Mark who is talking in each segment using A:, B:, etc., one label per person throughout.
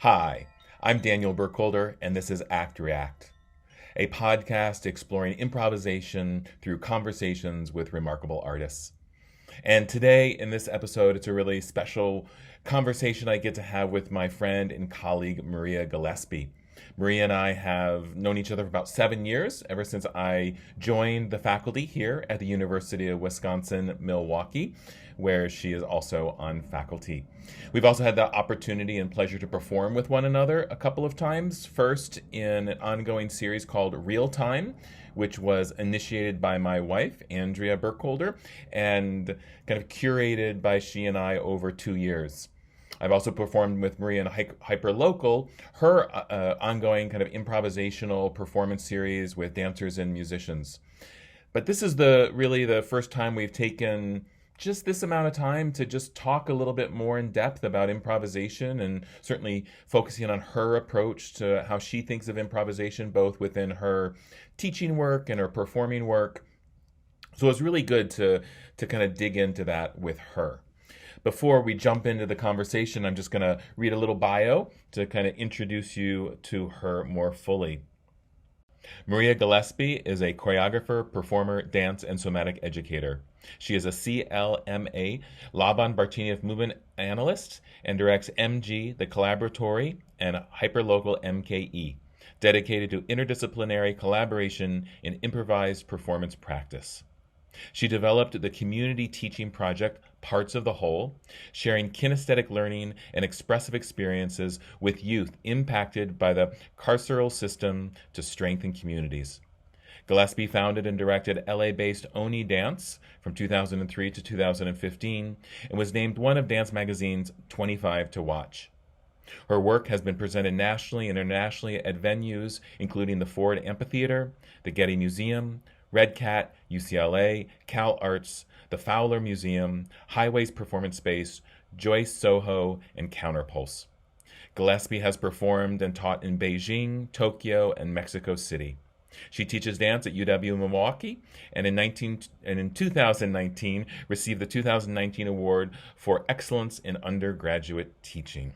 A: Hi, I'm Daniel Burkholder, and this is Act React, a podcast exploring improvisation through conversations with remarkable artists. And today, in this episode, it's a really special conversation I get to have with my friend and colleague, Maria Gillespie. Maria and I have known each other for about 7 years, ever since I joined the faculty here at the University of Wisconsin Milwaukee, where she is also on faculty. We've also had the opportunity and pleasure to perform with one another a couple of times. First, in an ongoing series called Real Time, which was initiated by my wife, Andrea Burkholder, and kind of curated by she and I over 2 years. I've also performed with Maria in Hyperlocal, her ongoing kind of improvisational performance series with dancers and musicians. But this is really the first time we've taken just this amount of time to just talk a little bit more in depth about improvisation, and certainly focusing on her approach to how she thinks of improvisation, both within her teaching work and her performing work. So it's really good to kind of dig into that with her. Before we jump into the conversation, I'm just going to read a little bio to kind of introduce you to her more fully. Maria Gillespie is a choreographer, performer, dance, and somatic educator. She is a CLMA Laban Bartenieff movement analyst and directs MG, the Collaboratory and Hyperlocal MKE, dedicated to interdisciplinary collaboration in improvised performance practice. She developed the community teaching project Parts of the Whole, sharing kinesthetic learning and expressive experiences with youth impacted by the carceral system to strengthen communities. Gillespie founded and directed LA-based Oni Dance from 2003 to 2015 and was named one of Dance Magazine's 25 to Watch. Her work has been presented nationally and internationally at venues including the Ford Amphitheatre, the Getty Museum, Red Cat, UCLA, Cal Arts, the Fowler Museum, Highways Performance Space, Joyce SoHo and CounterPULSE. Gillespie has performed and taught in Beijing, Tokyo, and Mexico City. She teaches dance at UW-Milwaukee and in 2019 received the 2019 award for excellence in undergraduate teaching.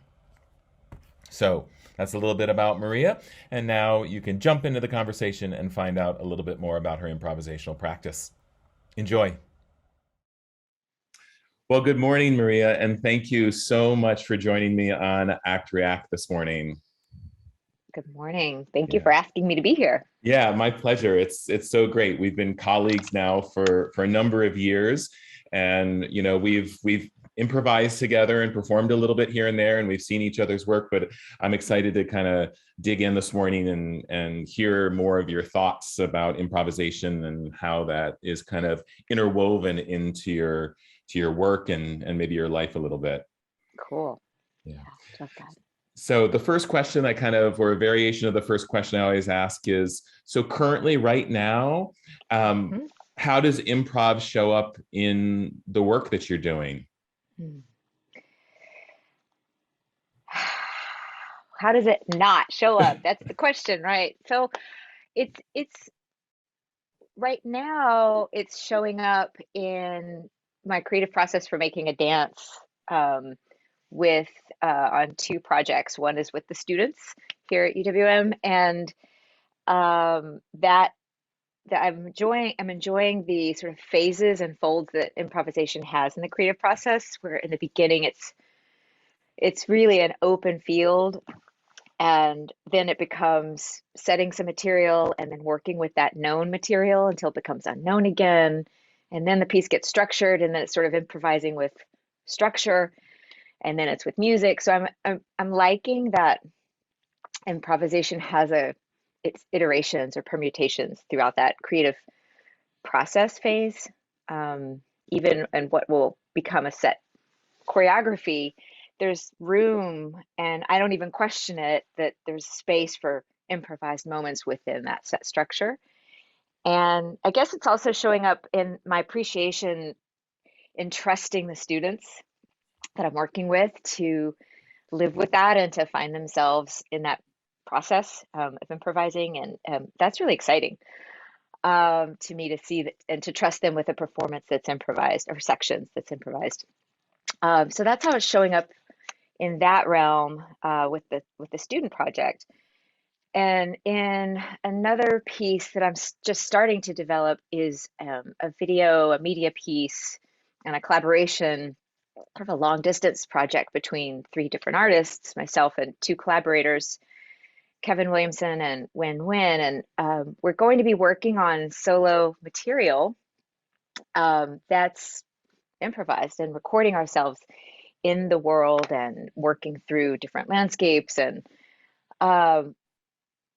A: So that's a little bit about Maria, and now you can jump into the conversation and find out a little bit more about her improvisational practice. Enjoy. Well, good morning, Maria, and thank you so much for joining me on Act React this morning.
B: Good morning. Thank you for asking me to be here.
A: Yeah, my pleasure. It's so great. We've been colleagues now for a number of years, and we've improvised together and performed a little bit here and there, and we've seen each other's work, but I'm excited to kind of dig in this morning and hear more of your thoughts about improvisation and how that is kind of interwoven into your work and maybe your life a little bit.
B: Cool.
A: Yeah.
B: Love that.
A: So the first question or a variation of the first question I always ask is, so currently right now, how does improv show up in the work that you're doing?
B: How does it not show up? That's the question, right? So it's right now it's showing up in my creative process for making a dance with on 2 projects. One is with the students here at UWM, and that I'm enjoying the sort of phases and folds that improvisation has in the creative process, where in the beginning it's really an open field, and then it becomes setting some material and then working with that known material until it becomes unknown again, and then the piece gets structured, and then it's sort of improvising with structure, and then it's with music. So I'm liking that improvisation has its iterations or permutations throughout that creative process phase, even in what will become a set choreography. There's room, and I don't even question it, that there's space for improvised moments within that set structure. And I guess it's also showing up in my appreciation in trusting the students that I'm working with to live with that and to find themselves in that process of improvising. And that's really exciting to me, to see that and to trust them with a performance that's improvised, or sections that's improvised. So that's how it's showing up in that realm with the student project. And in another piece that I'm just starting to develop is a video, a media piece, and a collaboration, kind of a long distance project between 3 different artists, myself and 2 collaborators, Kevin Williamson and Win Win. And we're going to be working on solo material that's improvised and recording ourselves in the world and working through different landscapes. And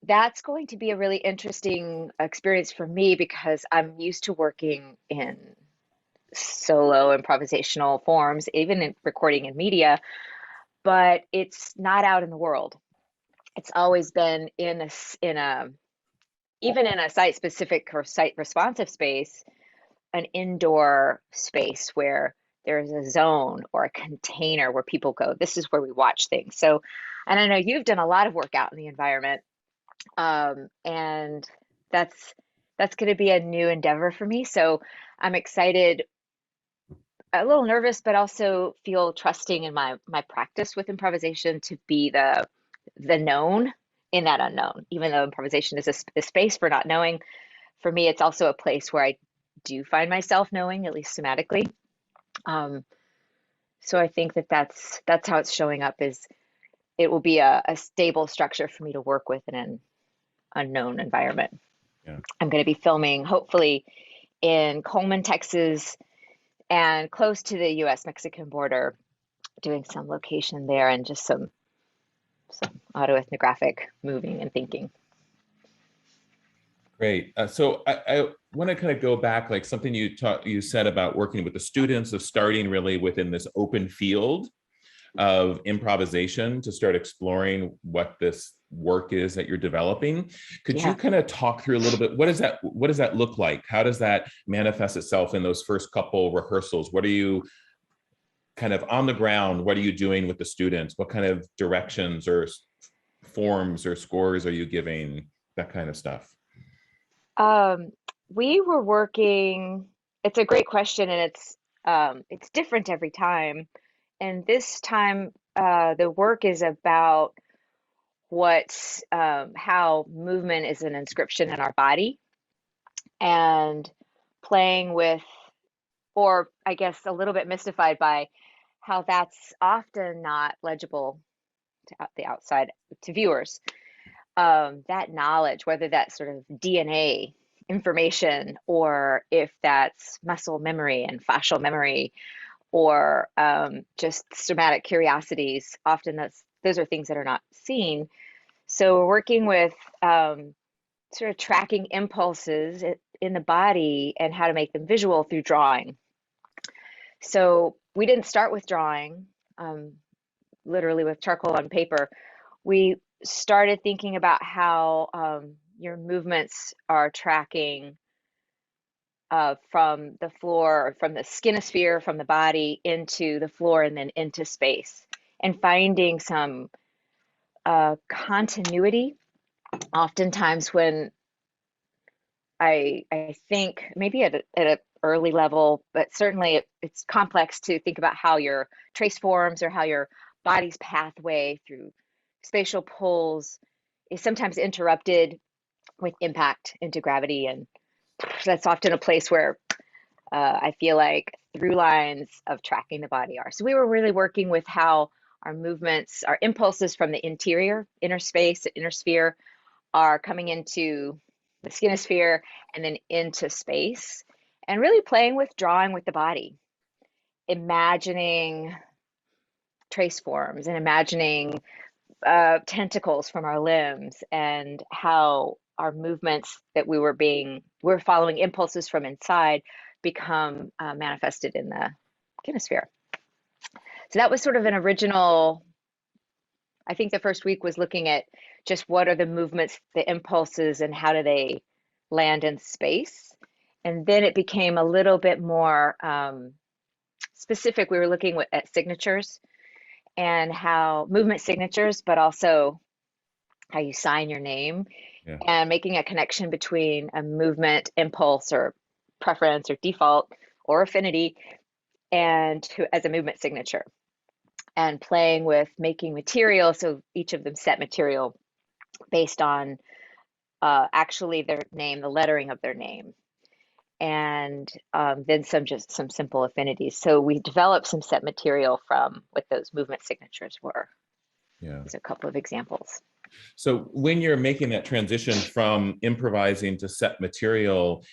B: that's going to be a really interesting experience for me because I'm used to working in solo improvisational forms, even in recording in media, but it's not out in the world. It's always been in a even in a site specific or site responsive space, an indoor space where there's a zone or a container where people go, this is where we watch things. So, and I know you've done a lot of work out in the environment, and that's going to be a new endeavor for me. So I'm excited, a little nervous, but also feel trusting in my practice with improvisation to be the known in that unknown. Even though improvisation is a space for not knowing, for me, it's also a place where I do find myself knowing, at least somatically. So I think that's how it's showing up, is it will be a stable structure for me to work with in an unknown environment.
A: Yeah.
B: I'm going to be filming hopefully in Coleman, Texas, and close to the US-Mexican border, doing some location there and just some autoethnographic moving and thinking.
A: Great. So I want to kind of go back, like something you said about working with the students, of starting really within this open field of improvisation to start exploring what this work is that you're developing. Could you kind of talk through a little bit, what does that look like? How does that manifest itself in those first couple rehearsals? What are you kind of on the ground? What are you doing with the students? What kind of directions or forms or scores are you giving? That kind of stuff.
B: We were working, it's a great question, and it's different every time. And this time, the work is about how movement is an inscription in our body, and playing with, or I guess a little bit mystified by how that's often not legible to the outside, to viewers. That knowledge, whether that's sort of DNA information, or if that's muscle memory and fascial memory, or just somatic curiosities, often those are things that are not seen. So we're working with sort of tracking impulses in the body and how to make them visual through drawing. So we didn't start with drawing, literally with charcoal on paper. We started thinking about how your movements are tracking from the floor, from the skinosphere, from the body into the floor and then into space, and finding some continuity. Oftentimes when I think maybe at an early level, but certainly it's complex to think about how your trace forms or how your body's pathway through spatial pulls is sometimes interrupted with impact into gravity. And that's often a place where I feel like through lines of tracking the body are. So we were really working with how our movements, our impulses from the interior, inner space, inner sphere, are coming into the skinosphere and then into space, and really playing with drawing with the body, imagining trace forms and imagining tentacles from our limbs, and how our movements that we're following impulses from inside become manifested in the kinesphere. So that was sort of an original, I think the first week was looking at just what are the movements, the impulses, and how do they land in space. And then it became a little bit more specific. We were looking at signatures and how movement signatures, but also how you sign your name, and making a connection between a movement impulse or preference or default or affinity and as a movement signature. and playing with making material. So each of them set material based on actually their name, the lettering of their name, and then some simple affinities. So we developed some set material from what those movement signatures were.
A: Yeah.
B: There's a couple of examples.
A: So when you're making that transition from improvising to set material,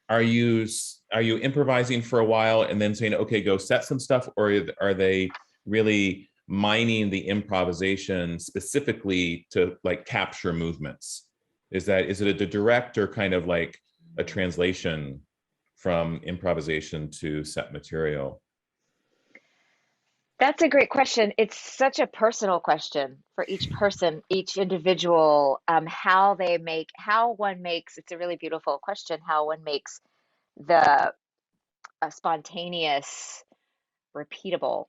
A: are you improvising for a while and then saying, okay, go set some stuff, or are they really mining the improvisation specifically to like capture movements? Is it a direct or kind of like a translation from improvisation to set material?
B: That's a great question. It's such a personal question for each person, each individual, how one makes, it's a really beautiful question, how one makes the spontaneous repeatable.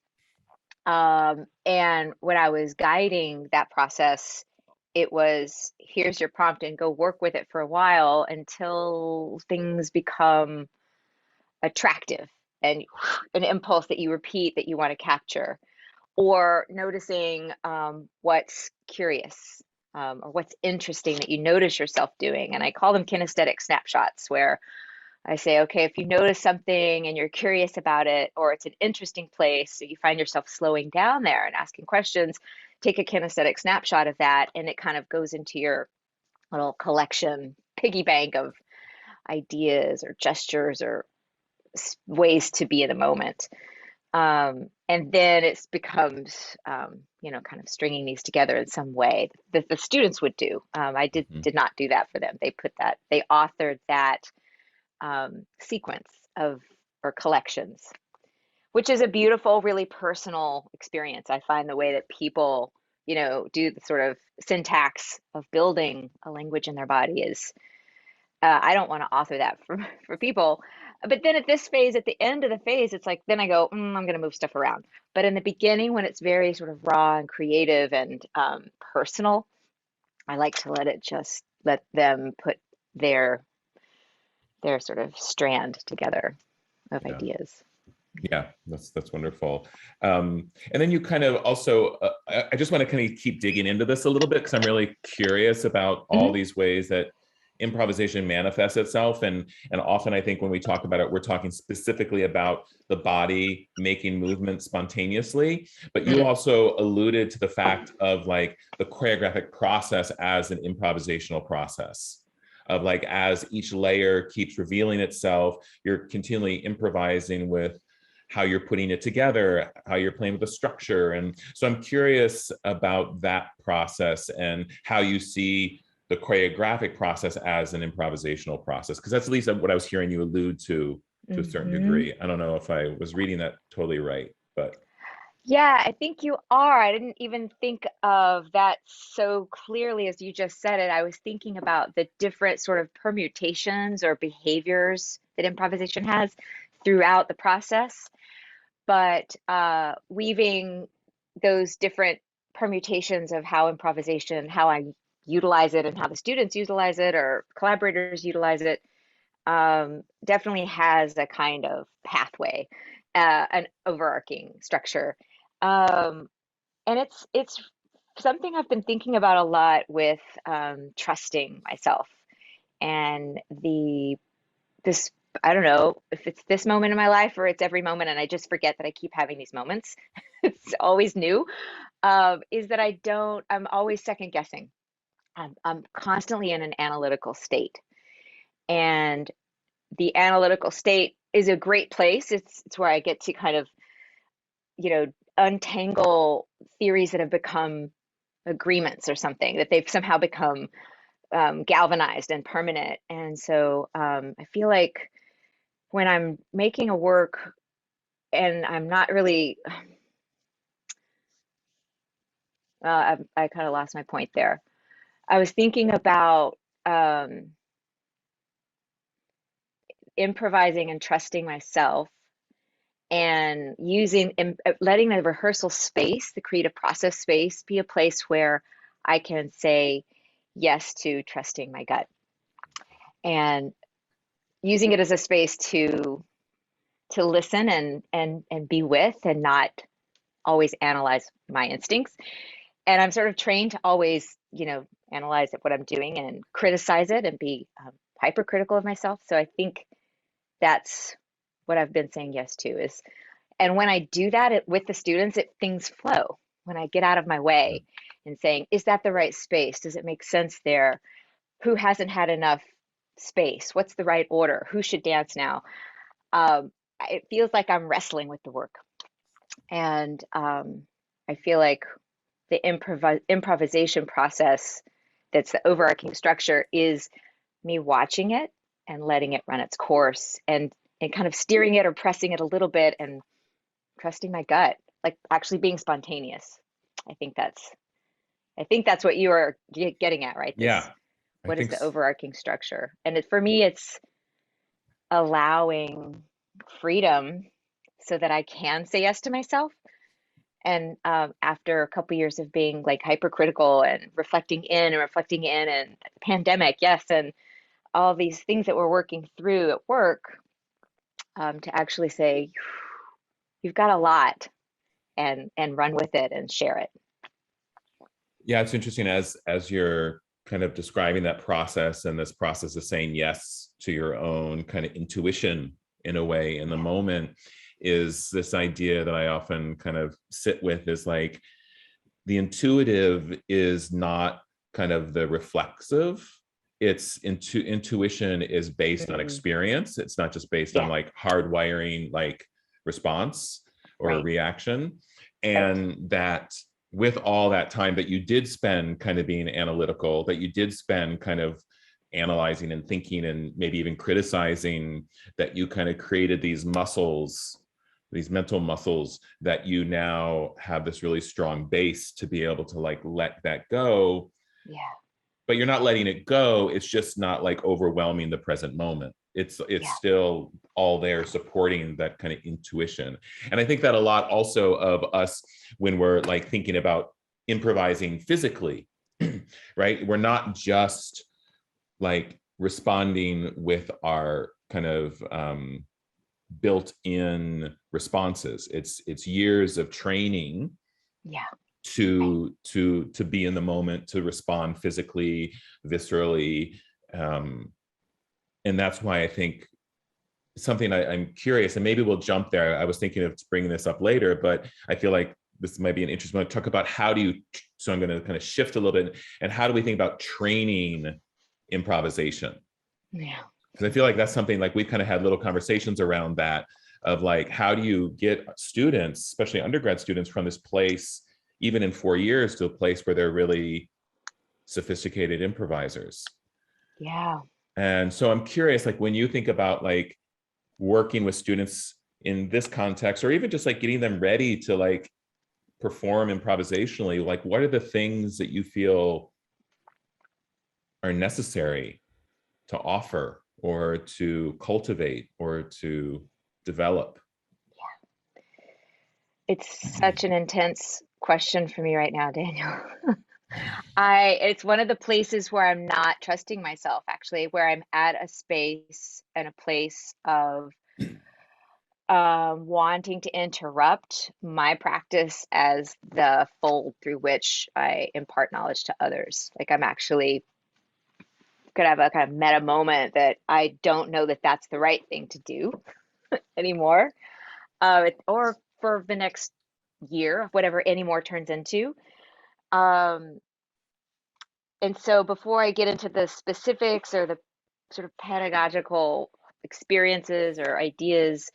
B: And when I was guiding that process, it was, here's your prompt and go work with it for a while until things become attractive and an impulse that you repeat that you want to capture, or noticing what's curious or what's interesting that you notice yourself doing. And I call them kinesthetic snapshots, where I say, okay, if you notice something and you're curious about it, or it's an interesting place, so you find yourself slowing down there and asking questions, take a kinesthetic snapshot of that, and it kind of goes into your little collection, piggy bank of ideas or gestures or ways to be in the moment. And then it becomes, kind of stringing these together in some way that the students would do. I did not do that for them. They authored that sequence or collections, which is a beautiful, really personal experience. I find the way that people, do the sort of syntax of building a language in their body is, I don't want to author that for people. But then at this phase, at the end of the phase, it's like, then I go, I'm going to move stuff around. But in the beginning, when it's very sort of raw and creative and personal, I like to let them put their sort of strand together of ideas.
A: Yeah, that's wonderful. And then you kind of also, I just want to kind of keep digging into this a little bit, because I'm really curious about all these ways that improvisation manifests itself. And often I think when we talk about it, we're talking specifically about the body making movement spontaneously, but you also alluded to the fact of like the choreographic process as an improvisational process. Of like, as each layer keeps revealing itself, you're continually improvising with how you're putting it together, how you're playing with the structure. And so I'm curious about that process and how you see the choreographic process as an improvisational process, because that's at least what I was hearing you allude to a certain degree. I don't know if I was reading that totally right, but.
B: Yeah, I think you are. I didn't even think of that so clearly as you just said it. I was thinking about the different sort of permutations or behaviors that improvisation has throughout the process, but weaving those different permutations of how I utilize it and how the students utilize it or collaborators utilize it, definitely has a kind of pathway, an overarching structure. And it's something I've been thinking about a lot with trusting myself and this, I don't know if it's this moment in my life or it's every moment and I just forget that I keep having these moments. It's always new. Is that I'm always second guessing. I'm constantly in an analytical state. And the analytical state is a great place. It's where I get to kind of, untangle theories that have become agreements or something, that they've somehow become galvanized and permanent. And so I feel like when I'm making a work and I'm not really, I kind of lost my point there. I was thinking about improvising and trusting myself and letting the rehearsal space, the creative process space, be a place where I can say yes to trusting my gut, and using it as a space to to listen and be with and not always analyze my instincts. And I'm sort of trained to always, analyze what I'm doing and criticize it and be hypercritical of myself. So I think that's what I've been saying yes to is, and when I do that with the students, things flow. When I get out of my way and saying, is that the right space? Does it make sense there? Who hasn't had enough space? What's the right order? Who should dance now? It feels like I'm wrestling with the work. And I feel like the improvisation process that's the overarching structure is me watching it and letting it run its course and kind of steering it or pressing it a little bit and trusting my gut, like actually being spontaneous. I think that's what you are getting at, right?
A: Yeah.
B: What is the overarching structure? And for me, it's allowing freedom so that I can say yes to myself. And after a couple years of being like hypercritical and reflecting in and pandemic, yes, and all these things that we're working through at work, to actually say, you've got a lot, and run with it and share it.
A: Yeah, it's interesting as you're kind of describing that process, and this process of saying yes to your own kind of intuition in a way in the moment, is this idea that I often kind of sit with is like the intuitive is not kind of the reflexive. It's intuition is based on experience. It's not just based on like hardwiring, like response or reaction. And that with all that time that you did spend kind of being analytical, that you did spend kind of analyzing and thinking and maybe even criticizing, that you kind of created these muscles, these mental muscles, that you now have this really strong base to be able to like let that go.
B: Yeah.
A: But you're not letting it go. It's just not like overwhelming the present moment. It's still all there supporting that kind of intuition. And I think that a lot also of us when we're like thinking about improvising physically, right? We're not just like responding with our kind of built-in responses. It's years of training to be in the moment, to respond physically, viscerally. And that's why I think something I'm curious, and maybe we'll jump there. I was thinking of bringing this up later, but I feel like this might be an interesting one to talk about how do you, so I'm going to kind of shift a little bit, and how do we think about training improvisation?
B: Yeah.
A: Because I feel like that's something like we've kind of had little conversations around that, of like, how do you get students, especially undergrad students, from this place, even in 4 years, to a place where they're really sophisticated improvisers?
B: Yeah.
A: And so I'm curious, like when you think about like working with students in this context, or even just like getting them ready to like perform improvisationally, like what are the things that you feel are necessary to offer or to cultivate or to develop?
B: Yeah. It's such an intense question for me right now, Daniel. It's one of the places where I'm not trusting myself, actually, where I'm at a space and a place of wanting to interrupt my practice as the fold through which I impart knowledge to others. Like I'm actually could have a kind of meta moment that I don't know that that's the right thing to do anymore, or for the next year, whatever anymore turns into. And so before I get into the specifics or the sort of pedagogical experiences or ideas,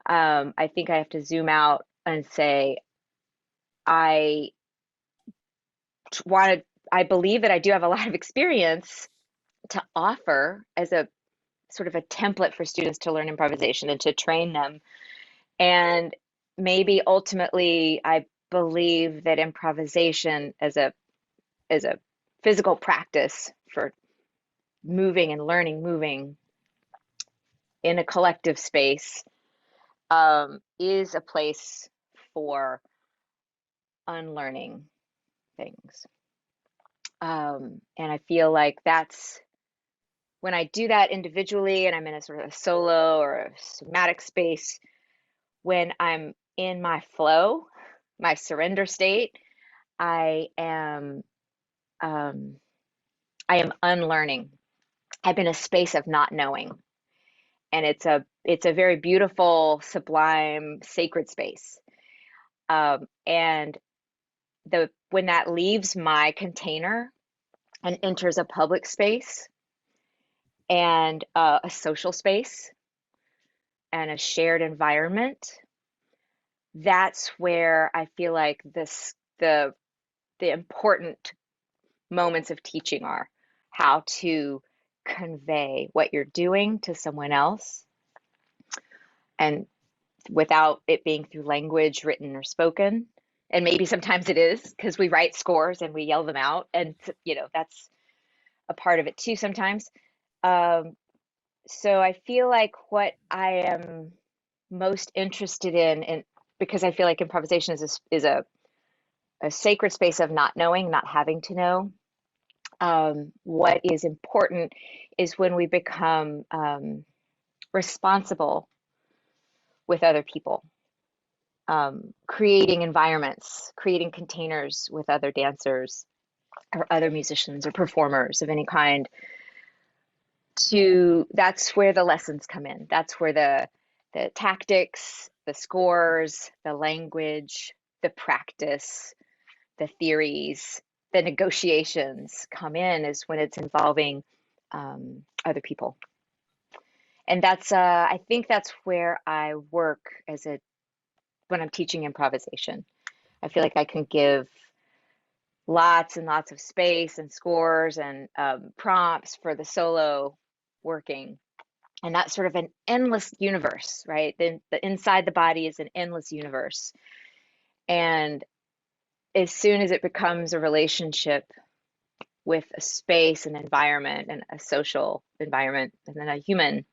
B: I think I have to zoom out and say, I I believe that I do have a lot of experience to offer as a sort of a template for students to learn improvisation and to train them. And maybe ultimately, I believe that improvisation as a physical practice for moving and learning, moving in a collective space, is a place for unlearning things. And I feel like that's when I do that individually and I'm in a sort of a solo or a somatic space, when I'm in my flow, my surrender state, I am unlearning. I'm in a space of not knowing, and it's a very beautiful, sublime, sacred space. And when that leaves my container and enters a public space and a social space and a shared environment, that's where I feel like the important moments of teaching are how to convey what you're doing to someone else, and without it being through language, written or spoken. And maybe sometimes it is because we write scores and we yell them out, and that's a part of it too sometimes. So I feel like what I am most interested in, and because I feel like improvisation is a sacred space of not knowing, not having to know. What is important is when we become responsible with other people, creating environments, creating containers with other dancers or other musicians or performers of any kind. That's where the lessons come in. That's where the tactics, the scores, the language, the practice, the theories, the negotiations come in, is when it's involving other people. And that's I think that's where I work when I'm teaching improvisation. I feel like I can give lots and lots of space and scores and prompts for the solo working. And that's sort of an endless universe, right? The inside the body is an endless universe. And as soon as it becomes a relationship with a space, an environment, and a social environment, and then a human,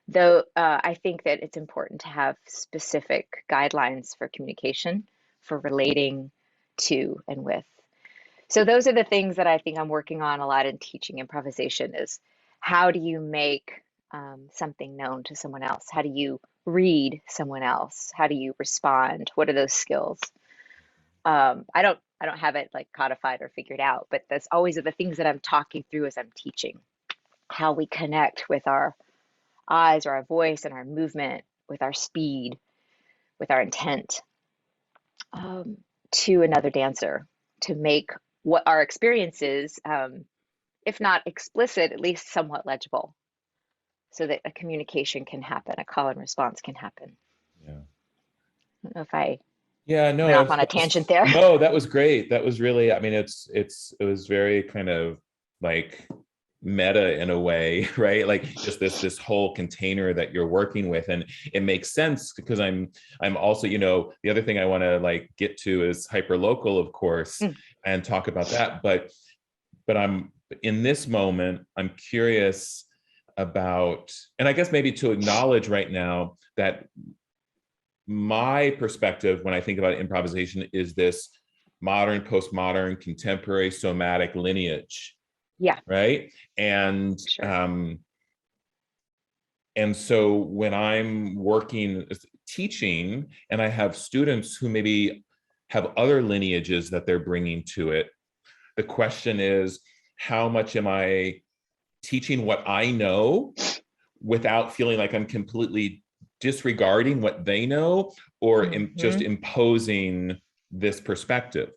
B: though, I think that it's important to have specific guidelines for communication, for relating to and with. So those are the things that I think I'm working on a lot in teaching improvisation, is how do you make something known to someone else? How do you read someone else? How do you respond? What are those skills? I don't have it like codified or figured out, but that's always the things that I'm talking through as I'm teaching. How we connect with our eyes or our voice and our movement, with our speed, with our intent, to another dancer, to make what our experience is, if not explicit, at least somewhat legible, so that a communication can happen, a call and response can happen.
A: Yeah.
B: I don't know if I
A: No,
B: went off on a tangent there.
A: No, that was great. That was really, I mean, it was very kind of like meta in a way, right? Like just this whole container that you're working with, and it makes sense because I'm also, the other thing I want to like get to is hyperlocal, of course, and talk about that. But I'm in this moment, I'm curious about, and I guess maybe to acknowledge right now that my perspective when I think about improvisation is this modern, postmodern, contemporary, somatic lineage.
B: Yeah.
A: Right. And
B: sure.
A: And so when I'm working teaching and I have students who maybe have other lineages that they're bringing to it, the question is, how much am I teaching what I know without feeling like I'm completely disregarding what they know, or just imposing this perspective?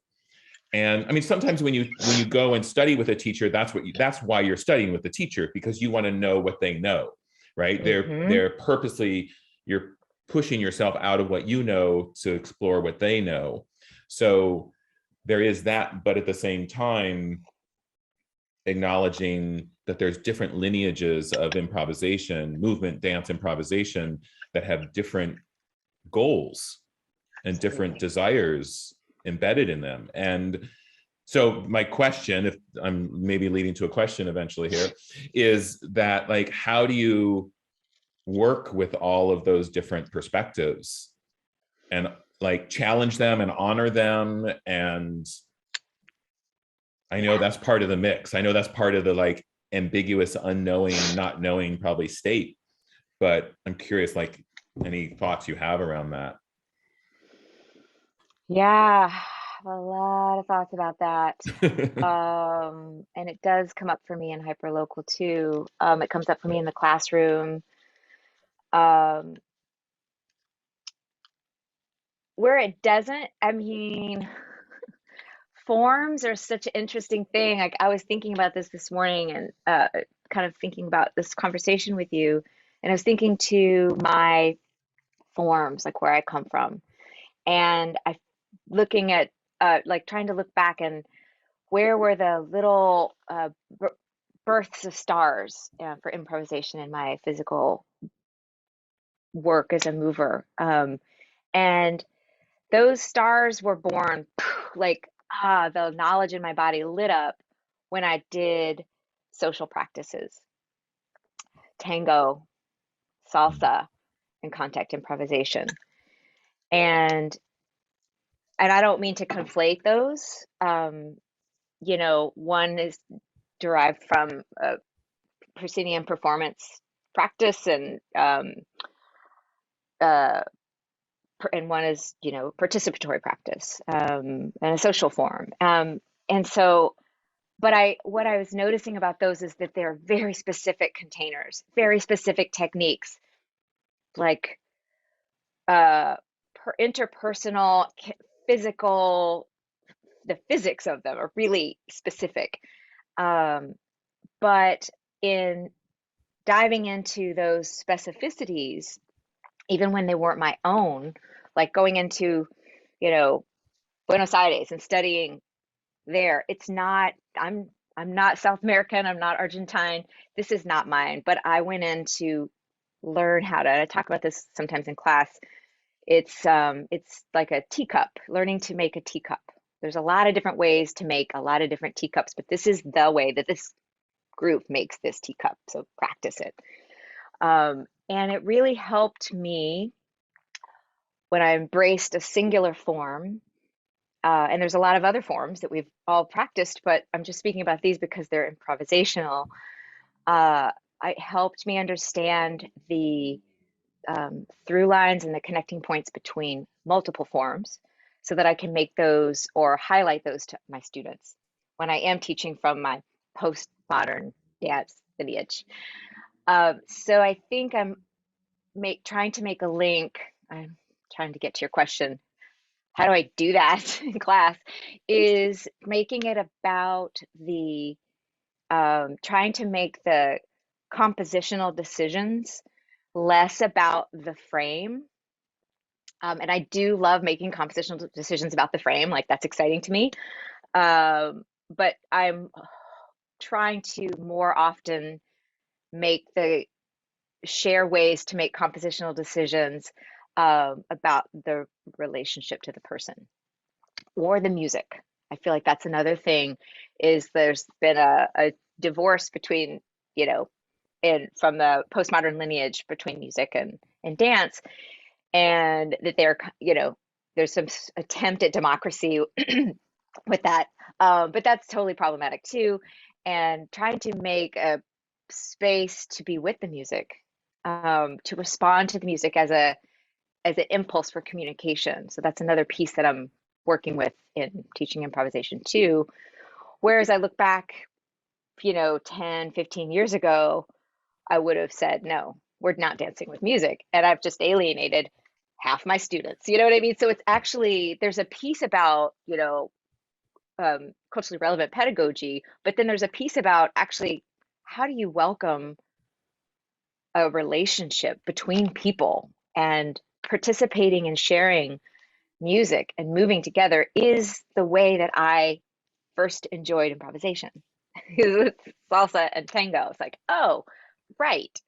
A: And I mean, sometimes when you go and study with a teacher, that's why you're studying with the teacher, because you want to know what they know, right? They're purposely, you're pushing yourself out of what you know to explore what they know. So there is that, but at the same time, acknowledging that there's different lineages of improvisation, movement, dance, improvisation, that have different goals and different desires embedded in them. And so my question, if I'm maybe leading to a question eventually here, is that like, how do you work with all of those different perspectives and like challenge them and honor them? And I know that's part of the mix. I know that's part of the like ambiguous, unknowing, not knowing probably state. But I'm curious, like, any thoughts you have around that?
B: Yeah, I have a lot of thoughts about that. And it does come up for me in hyperlocal too. It comes up for me in the classroom. Um, where it doesn't, I mean, forms are such an interesting thing. Like I was thinking about this morning and kind of thinking about this conversation with you, and I was thinking to my forms, like where I come from, and I looking at like trying to look back and where were the little births of stars for improvisation in my physical work as a mover. And those stars were born like the knowledge in my body lit up when I did social practices, tango, salsa, and contact improvisation. And I don't mean to conflate those. One is derived from proscenium performance practice uh, and one is, participatory practice and a social form. And so, what I was noticing about those is that they're very specific containers, very specific techniques, like interpersonal, physical, the physics of them are really specific. But in diving into those specificities, even when they weren't my own, like going into, Buenos Aires and studying there, it's not, I'm not South American, I'm not Argentine. This is not mine, but I went in to learn how to, and I talk about this sometimes in class. It's like a teacup, learning to make a teacup. There's a lot of different ways to make a lot of different teacups, but this is the way that this group makes this teacup. So practice it. And it really helped me when I embraced a singular form. And there's a lot of other forms that we've all practiced, but I'm just speaking about these because they're improvisational. It helped me understand the through lines and the connecting points between multiple forms so that I can make those or highlight those to my students when I am teaching from my postmodern dance lineage. So I think I'm trying to make a link. I'm trying to get to your question. How do I do that in class? Is making it about the trying to make the compositional decisions less about the frame. And I do love making compositional decisions about the frame, like that's exciting to me. But I'm trying to more often share ways to make compositional decisions about the relationship to the person or the music. I feel like that's another thing is there's been a divorce between, from the postmodern lineage between music and dance, and that there's some attempt at democracy with that. But that's totally problematic too. And trying to make a space to be with the music, to respond to the music as an impulse for communication. So that's another piece that I'm working with in teaching improvisation too. Whereas I look back, 10, 15 years ago, I would have said, no, we're not dancing with music. And I've just alienated half my students. You know what I mean? So it's actually, there's a piece about, culturally relevant pedagogy, but then there's a piece about actually, how do you welcome a relationship between people, and participating and sharing music and moving together is the way that I first enjoyed improvisation. It's salsa and tango. It's like, oh, right,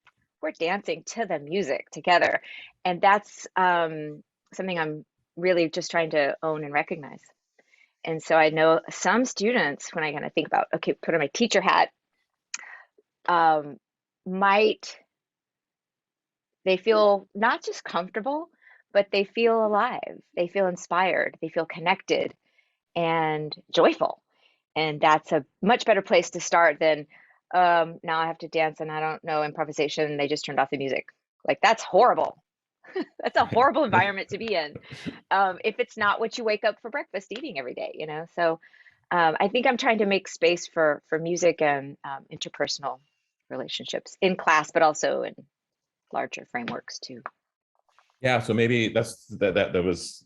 B: we're dancing to the music together. And that's something I'm really just trying to own and recognize. And so I know some students, when I kind of think about, okay, put on my teacher hat, they feel not just comfortable, but they feel alive, they feel inspired, they feel connected and joyful. And that's a much better place to start than now I have to dance and I don't know improvisation. They just turned off the music. Like, that's horrible. That's a horrible environment to be in. If it's not what you wake up for breakfast eating every day, you know? So I think I'm trying to make space for music and interpersonal relationships in class, but also in larger frameworks too.
A: Yeah, so maybe that was,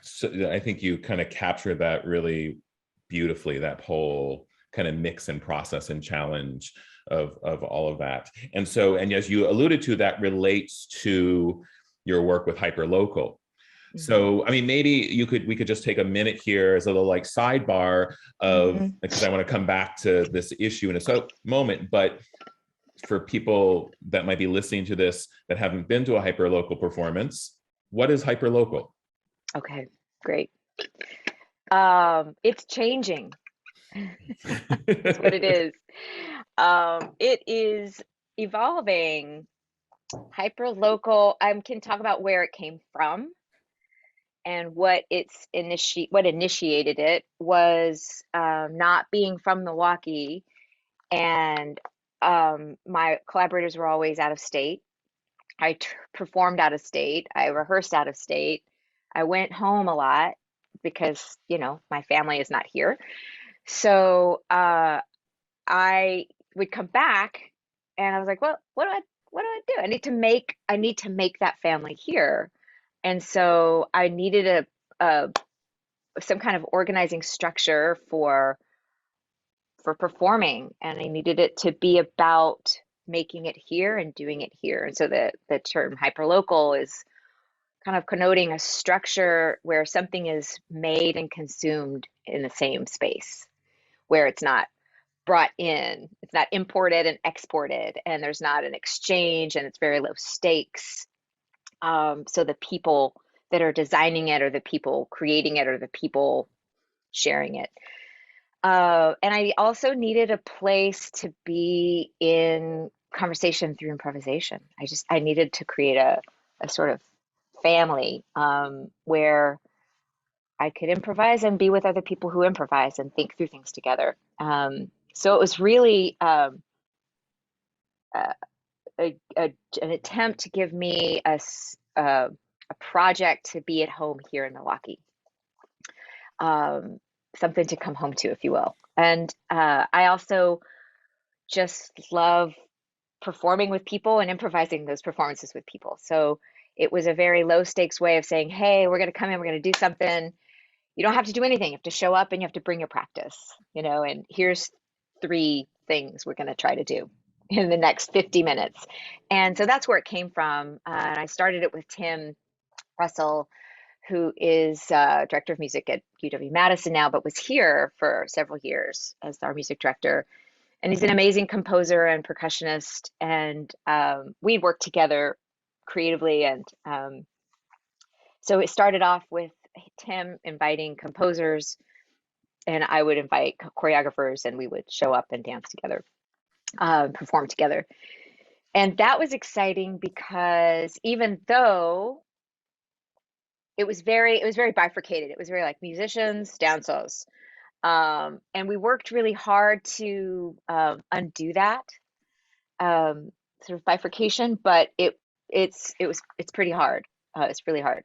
A: so I think you kind of captured that really beautifully, that whole kind of mix and process and challenge of all of that. And so, and as you alluded to, that relates to your work with hyperlocal. So, I mean, maybe we could just take a minute here as a little like sidebar of, because I want to come back to this issue in a moment, but for people that might be listening to this that haven't been to a hyperlocal performance, what is hyperlocal?
B: Okay, great. It's changing. That's what it is. It is evolving. Hyperlocal, I can talk about where it came from, and what initiated it was not being from Milwaukee, and my collaborators were always out of state. I performed out of state. I rehearsed out of state. I went home a lot because, you know, my family is not here. So I would come back and I was like, well, what do I do? I need to make that family here. And so I needed some kind of organizing structure for performing, and I needed it to be about making it here and doing it here. And so the term hyperlocal is kind of connoting a structure where something is made and consumed in the same space, where it's not brought in, it's not imported and exported, and there's not an exchange, and it's very low stakes. So the people that are designing it, or the people creating it, or the people sharing it. And I also needed a place to be in conversation through improvisation. I needed to create a sort of family where I could improvise and be with other people who improvise and think through things together. So it was really an attempt to give me a project to be at home here in Milwaukee. Something to come home to, if you will. And I also just love performing with people and improvising those performances with people. So it was a very low stakes way of saying, hey, we're going to come in, we're going to do something. You don't have to do anything. You have to show up and you have to bring your practice, you know, and here's 3 things we're going to try to do in the next 50 minutes. And so that's where it came from. And I started it with Tim Russell, who is director of music at UW-Madison now, but was here for several years as our music director. And he's an amazing composer and percussionist. And we worked together creatively. And so it started off with Tim inviting composers, and I would invite choreographers, and we would show up and dance together, perform together. And that was exciting because even though it was very bifurcated. It was very like musicians, dancers. And we worked really hard to undo that sort of bifurcation, but it's pretty hard. It's really hard.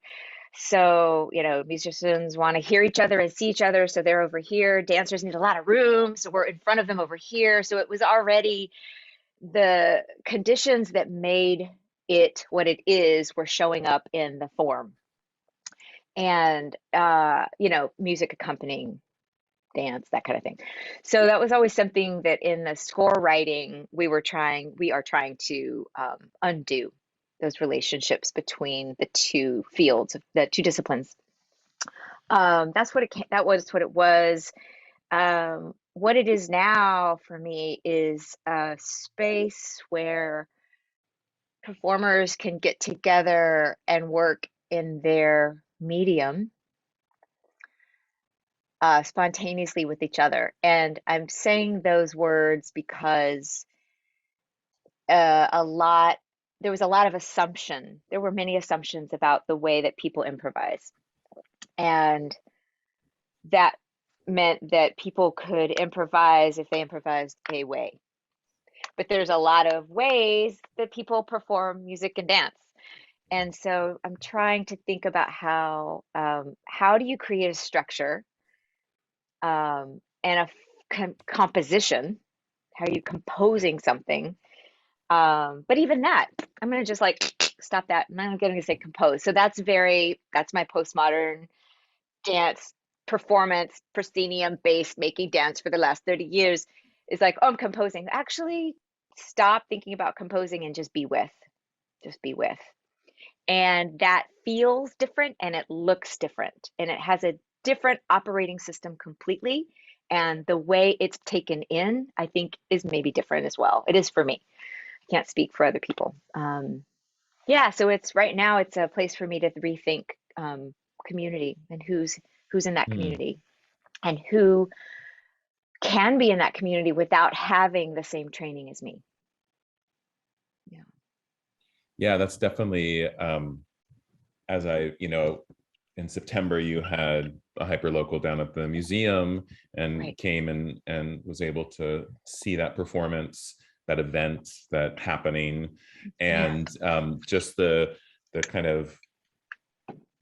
B: So, you know, musicians want to hear each other and see each other, so they're over here. Dancers need a lot of room, so we're in front of them over here. So it was already the conditions that made it what it is were showing up in the form. And you know, music accompanying dance, that kind of thing. So that was always something that in the score writing we are trying to undo those relationships between the 2 fields, the 2 disciplines. That's what that was what it was. What it is now for me is a space where performers can get together and work in their medium spontaneously with each other. And I'm saying those words because there was a lot of assumption. There were many assumptions about the way that people improvise. And that meant that people could improvise if they improvised a way. But there's a lot of ways that people perform music and dance. And so I'm trying to think about how do you create a structure and a composition? How are you composing something? But even that, I'm going to just like stop that. I'm not going to say compose. So that's my postmodern dance performance, proscenium based making dance for the last 30 years is like, oh, I'm composing. Actually, stop thinking about composing and just be with. Just be with. And that feels different and it looks different and it has a different operating system completely. And the way it's taken in, I think, is maybe different as well. It is for me. I can't speak for other people. Yeah, so it's right now it's a place for me to rethink community and who's in that community and who can be in that community without having the same training as me. Yeah.
A: Yeah, that's definitely as in September you had a hyperlocal down at the museum and
B: Right.
A: came and was able to see that performance, that event, that happening, and just the kind of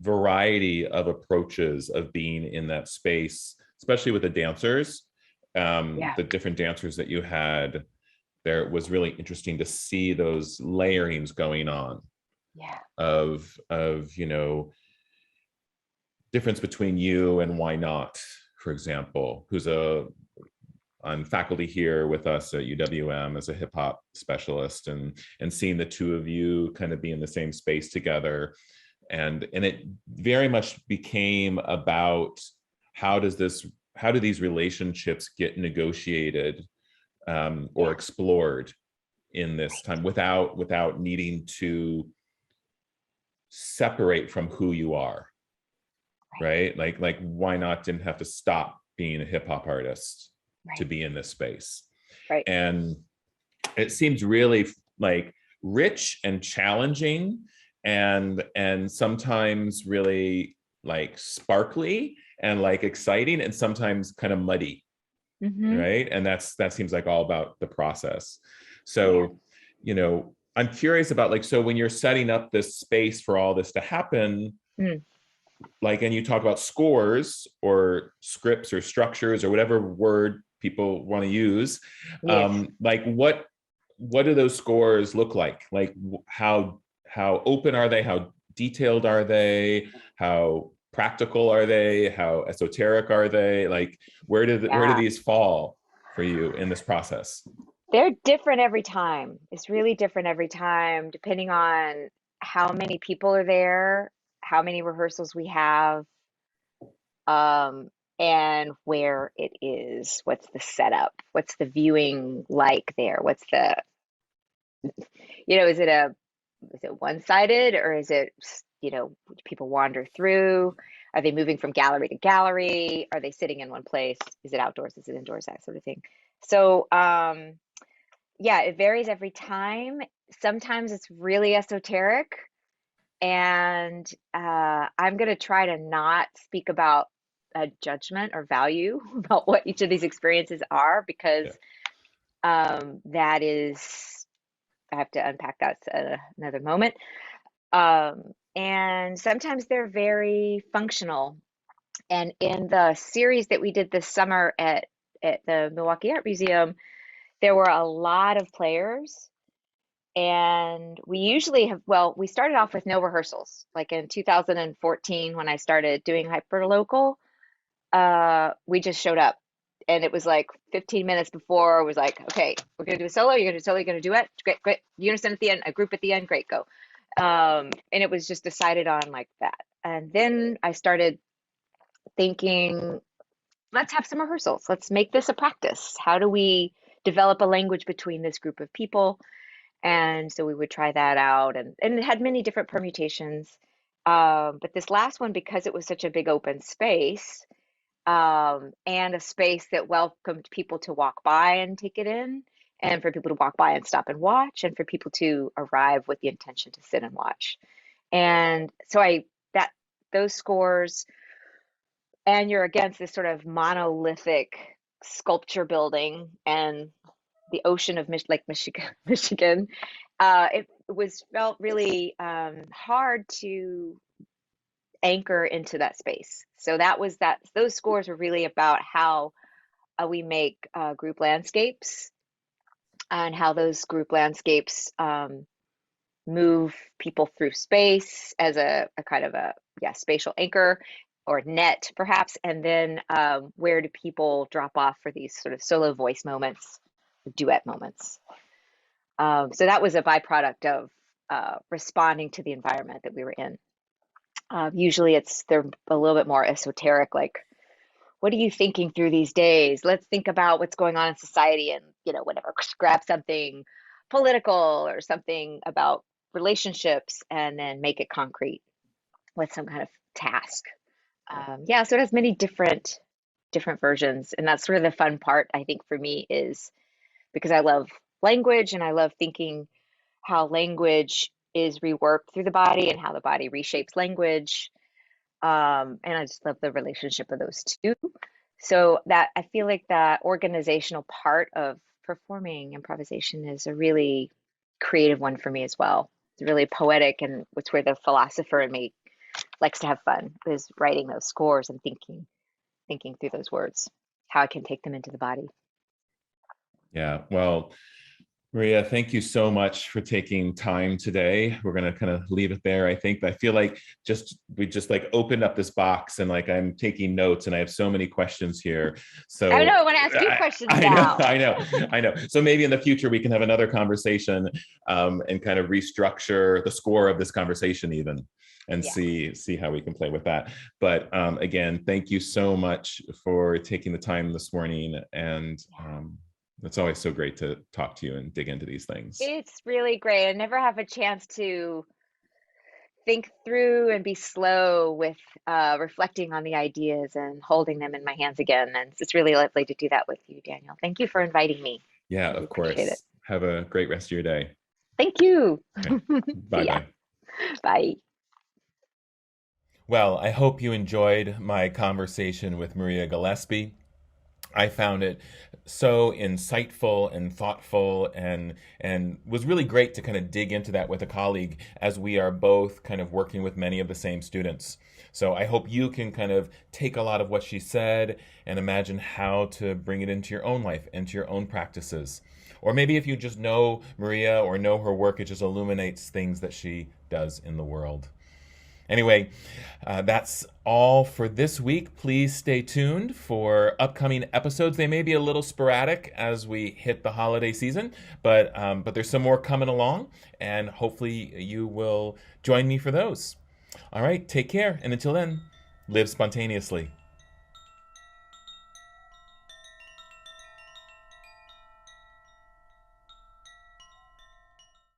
A: variety of approaches of being in that space, especially with the dancers, the different dancers that you had there. It was really interesting to see those layerings going on of difference between you and Why Not, for example, who's on faculty here with us at UWM as a hip hop specialist, and seeing the two of you kind of be in the same space together. And it very much became about how do these relationships get negotiated or explored in this time without needing to separate from who you are, right? Like Why Not didn't have to stop being a hip hop artist to be in this space.
B: Right.
A: And it seems really like rich and challenging and sometimes really like sparkly and like exciting and sometimes kind of muddy. Right. And that seems like all about the process. So, I'm curious about like, so when you're setting up this space for all this to happen, like, and you talk about scores or scripts or structures or whatever word people want to use, like what do those scores look like? Like how open are they? How detailed are they? How practical are they? How esoteric are they? Like where do these fall for you in this process?
B: They're different every time. It's really different every time, depending on how many people are there, how many rehearsals we have, and where it is. What's the setup? What's the viewing like there? What's the, is it one-sided or is it, people wander through? Are they moving from gallery to gallery? Are they sitting in one place? Is it outdoors? Is it indoors? That sort of thing. So, it varies every time. Sometimes it's really esoteric, and I'm going to try to not speak about a judgment or value about what each of these experiences are, because that is, I have to unpack that at another moment. And sometimes they're very functional. And in the series that we did this summer at the Milwaukee Art Museum, there were a lot of players. And we usually we started off with no rehearsals. Like in 2014, when I started doing hyperlocal, we just showed up. And it was like 15 minutes before, it was like, okay, we're going to do a solo. You're going to do a solo. You're going to do it. Great, great. Unison at the end, a group at the end. Great, go. And it was just decided on like that. And then I started thinking, let's have some rehearsals. Let's make this a practice. How do we develop a language between this group of people? And so we would try that out, and it had many different permutations. But this last one, because it was such a big open space, and a space that welcomed people to walk by and take it in, and for people to walk by and stop and watch, and for people to arrive with the intention to sit and watch. And so those scores and you're against this sort of monolithic sculpture building and the ocean of Lake Michigan, it felt really hard to anchor into that space. So those scores were really about how we make group landscapes, and how those group landscapes move people through space as a kind of a spatial anchor or net perhaps, and then where do people drop off for these sort of solo voice moments, duet moments. So that was a byproduct of responding to the environment that we were in. Usually they're a little bit more esoteric, like, what are you thinking through these days? Let's think about what's going on in society, and whatever, grab something political or something about relationships and then make it concrete with some kind of task. So it has many different versions, and that's sort of the fun part, I think, for me, is because I love language and I love thinking how language is reworked through the body and how the body reshapes language. And I just love the relationship of those two. So that I feel like that organizational part of performing improvisation is a really creative one for me as well. It's really poetic, and it's where the philosopher in me likes to have fun, is writing those scores and thinking through those words, how I can take them into the body.
A: Yeah, well, Maria, thank you so much for taking time today. We're going to kind of leave it there, I think. But I feel like we just like opened up this box, and like I'm taking notes, and I have so many questions here. So
B: I know, I want to ask you questions now.
A: I know. So maybe in the future we can have another conversation and kind of restructure the score of this conversation even, and see how we can play with that. But again, thank you so much for taking the time this morning, and it's always so great to talk to you and dig into these things.
B: It's really great. I never have a chance to think through and be slow with reflecting on the ideas and holding them in my hands again. And it's really lovely to do that with you, Daniel. Thank you for inviting me.
A: Yeah, of course. Have a great rest of your day.
B: Thank you.
A: Okay. Bye-bye.
B: Bye.
A: Well, I hope you enjoyed my conversation with Maria Gillespie. I found it so insightful and thoughtful, and was really great to kind of dig into that with a colleague, as we are both kind of working with many of the same students. So I hope you can kind of take a lot of what she said and imagine how to bring it into your own life, into your own practices. Or maybe if you just know Maria or know her work, it just illuminates things that she does in the world. Anyway, that's all for this week. Please stay tuned for upcoming episodes. They may be a little sporadic as we hit the holiday season, but there's some more coming along, and hopefully you will join me for those. All right, take care, and until then, live spontaneously.